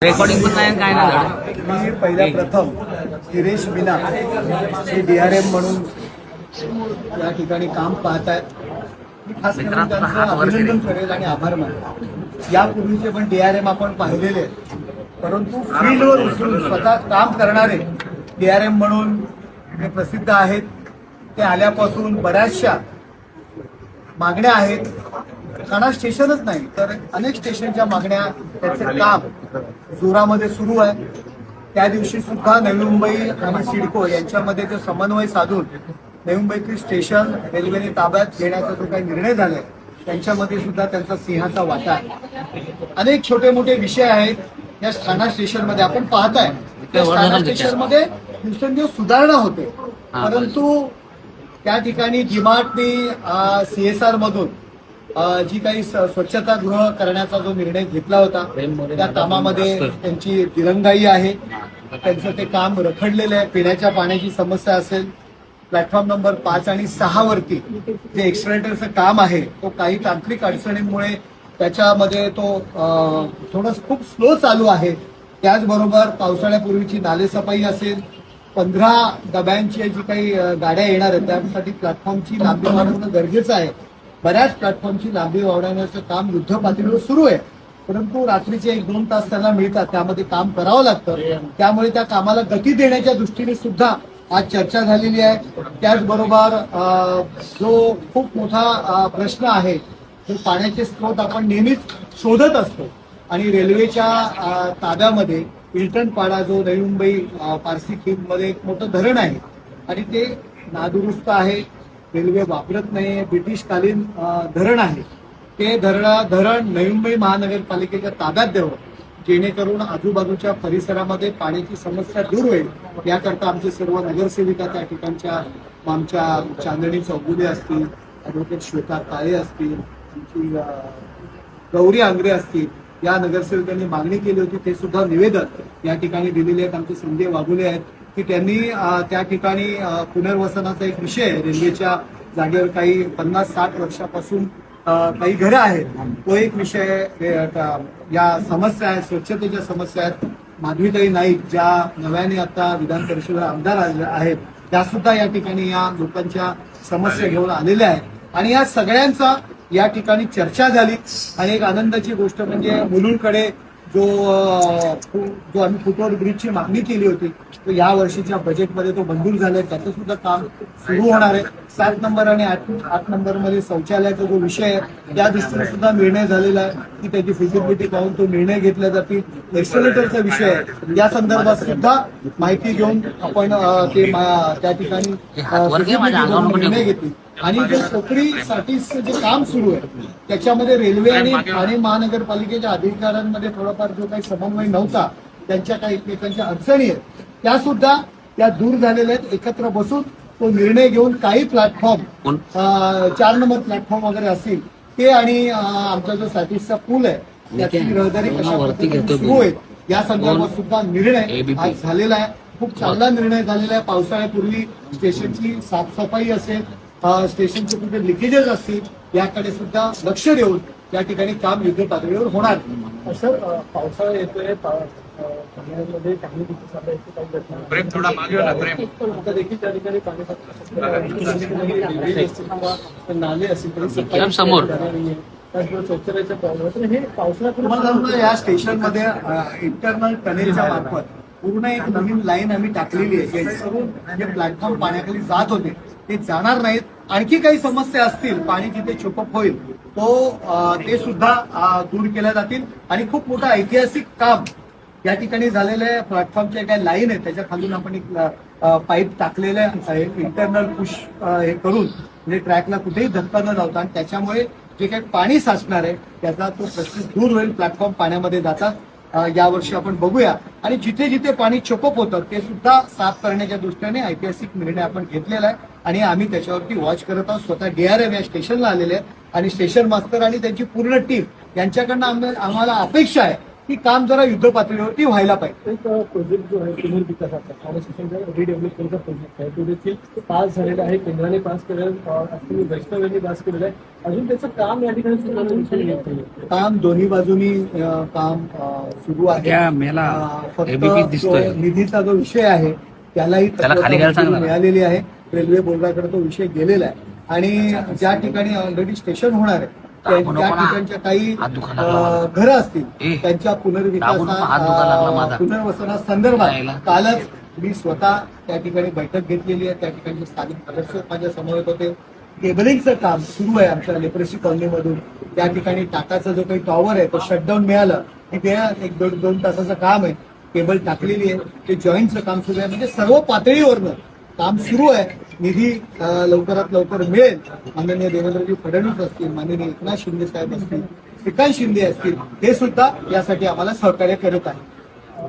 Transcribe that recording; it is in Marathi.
रेकॉर्डिंग पण नाही काय नाही धड. मी पहिल्या प्रथम हिरेश मीना हे DRM म्हणून या ठिकाणी काम पाहत आहेत. मी खास करून त्यांचं अभिनंदन करेल आणि आभार मानेल. यापूर्वीचे पण DRM आपण पाहिलेले आहेत, परंतु फील्डवर उतरून स्वतः काम करणारे DRM म्हणून ते प्रसिद्ध आहेत. ते आल्यापासून बऱ्याचशा मागण्या आहेत. ठाणा स्टेशनच नाही तर अनेक स्टेशनच्या मागण्या त्याचे काम जोरामध्ये सुरू आहे. त्या दिवशी सुद्धा नवी मुंबई आणि सिडको यांच्यामध्ये जो समन्वय साधून नवी मुंबईतील स्टेशन रेल्वेने ताब्यात घेण्याचा जो काही निर्णय झालाय त्यांच्यामध्ये सुद्धा त्यांचा सिंहाचा वाटा आहे. अनेक छोटे मोठे विषय आहेत या ठाणा स्टेशनमध्ये. आपण पाहताय त्या ठाणा स्टेशनमध्ये दिवसेंदिवस सुधारणा होते, परंतु त्या ठिकाणी डीमार्टनी CSR मधून जी काही स्वच्छतागृह करण्याचा जो निर्णय घेतला होता त्या कामामध्ये त्यांची दिरंगाई आहे. त्यांचं ते काम रखडलेलं आहे. पिण्याच्या पाण्याची समस्या असेल, प्लॅटफॉर्म नंबर 5 आणि 6 वरती जे एक्सलेटरचं काम आहे तो काही तांत्रिक अडचणींमुळे त्याच्यामध्ये तो थोडं खूप स्लो चालू आहे. त्याचबरोबर पावसाळ्यापूर्वीची नालेसफाई असेल, 15 डब्यांची जी काही गाड्या येणार आहेत त्यासाठी प्लॅटफॉर्मची लांबी वाढवणं गरजेचं आहे. बऱ्याच प्लॅटफॉर्मची लांबी वाढवण्याचं काम युद्ध पातळीवर सुरू आहे, परंतु रात्रीचे 1-2 तास त्यांना मिळतात, त्यामध्ये काम करावं लागतं. त्यामुळे त्या कामाला गती देण्याच्या दृष्टीने सुद्धा आज चर्चा झालेली आहे. त्याचबरोबर जो खूप मोठा प्रश्न आहे तो पाण्याचे स्रोत आपण नेहमीच शोधत असतो आणि रेल्वेच्या ताब्यामध्ये इल्टनपाडा जो नवी मुंबई पारसी खिंडमध्ये एक मोठं धरण आहे आणि ते नादुरुस्त आहे. रेल्वे वापरत नाही. ब्रिटिशकालीन धरण आहे. ते धरण नवी मुंबई महानगरपालिकेच्या ताब्यात द्यावं, जेणेकरून आजूबाजूच्या परिसरामध्ये पाण्याची समस्या दूर होईल. याकरता आमचे सर्व नगरसेविका त्या ठिकाणच्या आमच्या चांदणी चौगुले असतील, ॲडव्होकेट श्वेता काळे असतील, आमची गौरी आंग्रे असतील, या नगरसेवकांनी मागणी केली होती. ते सुद्धा निवेदन या ठिकाणी दिलेले आहेत. आमचे संजय वाघुले आहेत की त्यांनी त्या ठिकाणी पुनर्वसनाचा एक विषय आहे. रेल्वेच्या जागेवर काही 50-60 वर्षापासून काही घरं आहेत, तो एक विषय. या समस्या आहेत, स्वच्छतेच्या समस्या आहेत. माधवीताई नाईक ज्या नव्याने आता विधान परिषद आमदार आहेत त्या सुद्धा या ठिकाणी या लोकांच्या समस्या घेऊन आलेल्या आहेत आणि या सगळ्यांचा या ठिकाणी चर्चा झाली. आणि एक आनंदाची गोष्ट म्हणजे मुलुंडकडे जो आम्ही फुटओव्हर ब्रिजची मागणी केली होती तो या वर्षीच्या बजेटमध्ये तो मंजूर झालाय. त्याचं सुद्धा काम सुरू होणार आहे. 7 नंबर आणि 8 नंबरमध्ये शौचालयाचा जो विषय आहे त्या दृष्टीने सुद्धा निर्णय झालेला आहे की त्याची फिजिबिलिटी पाहून तो निर्णय घेतला जातील. एक्सलेटरचा विषय आहे, या संदर्भात सुद्धा माहिती घेऊन आपण ते त्या ठिकाणी निर्णय घेतील. आणि जे कोकणीसाठीचं जे काम सुरू आहे त्याच्यामध्ये रेल्वे आणि ठाणे महानगरपालिकेच्या अधिकाऱ्यांमध्ये थोडाफार जो काही समन्वय नव्हता, त्यांच्या काही एकमेकांच्या अडचणी आहेत त्या सुद्धा त्या दूर झालेल्या आहेत. एकत्र बसून तो निर्णय घेऊन काही प्लॅटफॉर्म 4 नंबर प्लॅटफॉर्म वगैरे असतील ते आणि आमचा जो सॅटिसचा पूल आहे त्याची रहदारी कशा पद्धतीने सुरू होईल या संदर्भात सुद्धा निर्णय आज झालेला आहे. खूप चांगला निर्णय झालेला आहे. पावसाळ्यापूर्वी स्टेशनची साफसफाई असेल, स्टेशनचे कुठे लिकेजेस असतील याकडे सुद्धा लक्ष देऊन या ठिकाणी काम युद्ध पातळीवर होणार. सर, पावसाळा येतोय, ठाण्यामध्ये काही आता देखील त्या ठिकाणी नाले असतील समोर शौचालयाचा प्रॉब्लेम हे पावसाळ्यात या स्टेशनमध्ये इंटरनल टनेलच्या मार्फत पूर्ण एक नवीन लाईन आम्ही टाकलेली आहे, जेणेकरून जे प्लॅटफॉर्म पाण्याखाली जात होते ते जाणार नाहीत. आणखी काही समस्या असतील, पाणी जिथे चोकअप होईल ते सुद्धा दूर केल्या जातील. आणि खूप मोठं ऐतिहासिक काम या ठिकाणी झालेलं आहे. प्लॅटफॉर्मच्या काही लाईन आहे त्याच्या खालून आपण एक पाईप टाकलेलं आहे, इंटरनल पुश हे करून म्हणजे ट्रॅकला कुठेही धक्का न लावता, आणि त्याच्यामुळे जे काही पाणी साचणार आहे त्याचा तो प्रश्न दूर होईल. प्लॅटफॉर्म पाण्यामध्ये जातात. यावर्षी आपण बघूया आणि जिथे जिथे पाणी चोकअप होतं ते सुद्धा साफ करण्याच्या दृष्टीने ऐतिहासिक निर्णय आपण घेतलेला आहे आणि आम्ही त्याच्यावरती वॉच करत आहोत. स्वतः DRM या स्टेशनला आलेले आहेत आणि स्टेशन मास्तर आणि त्यांची पूर्ण टीम यांच्याकडनं आम्हाला अपेक्षा आहे की काम जरा युद्ध पातळीवरती व्हायला पाहिजे. एक प्रोजेक्ट जो आहे पुनर्विकासाचा फाउंडेशनचा रिडेव्हलपमेंटचा प्रोजेक्ट आहे तो देखील पास झालेला आहे. केंद्राने पास केलेलं आहे, वैष्णव यांनी पास केलेलं आहे. अजून त्याचं काम या ठिकाणी सुरू दिसून येत नाही. काम दोन्ही बाजूनी काम सुरू आहे. त्या मेला फक्त ABP दिसतोय. जो निधीचा जो विषय आहे त्यालाही त्याला खाली घ्यायला सांगा ना. मिळालेली आहे. रेल्वे बोर्डाकडे तो विषय गेलेला आहे आणि ज्या ठिकाणी ऑलरेडी स्टेशन होणार आहे त्या ठिकाणच्या काही हात दुखायला लागला. घरं असतील ए, त्यांच्या दाबून हात दुखायला लागला माझा. पुनर्वसनासंदर्भात यायला. कालच मी स्वतः त्या ठिकाणी बैठक घेतलेली आहे. त्या ठिकाणचे स्थानिक नगरसेवक माझ्या समोर होते. केबलिंगचं काम सुरू आहे आमच्या लेप्रेसी कॉलनीमधून. त्या ठिकाणी टाटाचा जो काही टॉवर आहे तो शटडाऊन मिळालं की ते एक दोन तासाचं काम आहे. केबल टाकलेली आहे, ते जॉईंटचं काम सुरू आहे. म्हणजे सर्व पातळीवरनं काम सुरू आहे. निधी लवकरात लवकर मिळेल. माननीय देवेंद्रजी फडणवीस असतील, माननीय एकनाथ शिंदे साहेब असतील, श्रीकांत शिंदे असतील, हे सुद्धा यासाठी आम्हाला सहकार्य करत आहे.